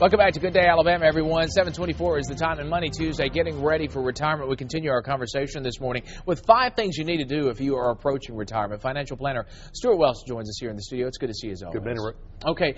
Welcome back to Good Day Alabama, everyone. 7:24 is the time and Money Tuesday, getting ready for retirement. We continue our conversation this morning with 5 things you need to do if you are approaching retirement. Financial planner Stuart Welch joins us here in the studio. It's good to see you as always. Good morning, Rick. Okay,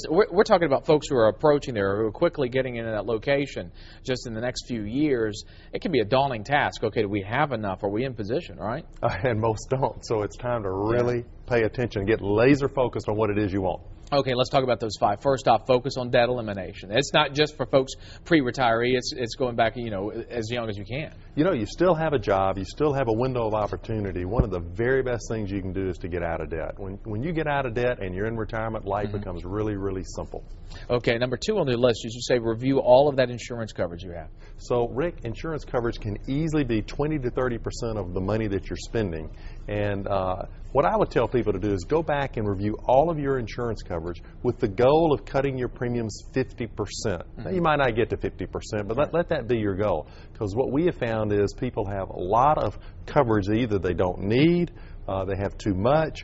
we're talking about folks who are approaching there, who are quickly getting into that location just in the next few years. It can be a daunting task. Okay, do we have enough? Are we in position, right? And most don't. So it's time to really pay attention, get laser focused on what it is you want. Okay, let's talk about those 5. First off, focus on debt elimination. It's not just for folks pre-retiree. It's going back, as young as you can. You still have a job. You still have a window of opportunity. One of the very best things you can do is to get out of debt. When you get out of debt and you're in retirement, life becomes really, really simple. Okay, number 2 on the list, you should say review all of that insurance coverage you have. So, Rick, insurance coverage can easily be 20 to 30% of the money that you're spending. And what I would tell people to do is go back and review all of your insurance coverage with the goal of cutting your premiums 50%. Now, you might not get to 50%, but let that be your goal. Because what we have found is people have a lot of coverage that either they don't need, they have too much,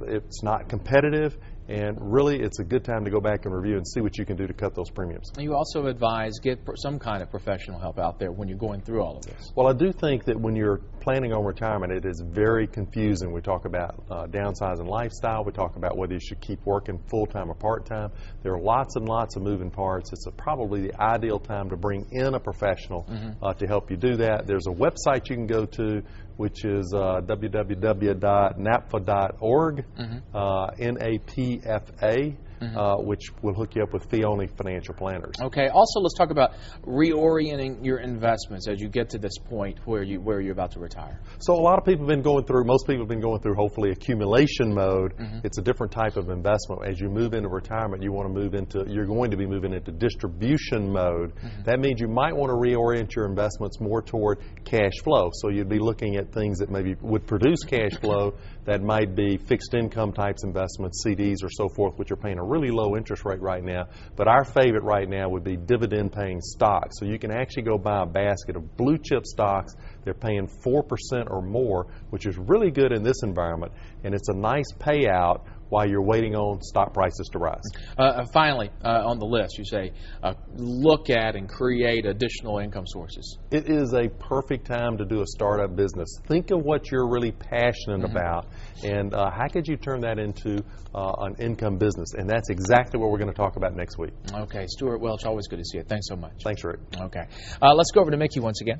it's not competitive, and really it's a good time to go back and review and see what you can do to cut those premiums. You also advise get some kind of professional help out there when you're going through all of this. Well, I do think that when you're planning on retirement, it is very confusing. We talk about downsizing lifestyle. We talk about whether you should keep working full-time or part-time. There are lots and lots of moving parts. It's probably the ideal time to bring in a professional to help you do that. There's a website you can go to, which is www.napfa.org, NAPFA, which will hook you up with fee-only financial planners. Okay. Also, let's talk about reorienting your investments as you get to this point where you're about to retire. So a lot of people have been going through, most people have been going through, hopefully, accumulation mode. It's a different type of investment. As you move into retirement, you're going to be moving into distribution mode. That means you might want to reorient your investments more toward cash flow. So you'd be looking at things that maybe would produce cash flow that might be fixed income types investments, CDs or so forth, which are paying a really low interest rate right now. But our favorite right now would be dividend paying stocks. So you can actually go buy a basket of blue chip stocks. They're paying 4% or more, which is really good in this environment. And it's a nice payout while you're waiting on stock prices to rise. Finally, on the list, you say look at and create additional income sources. It is a perfect time to do a startup business. Think of what you're really passionate about, and how could you turn that into an income business? And that's exactly what we're going to talk about next week. Okay, Stuart Welch, always good to see you. Thanks so much. Thanks, Rick. Okay, let's go over to Mickey once again.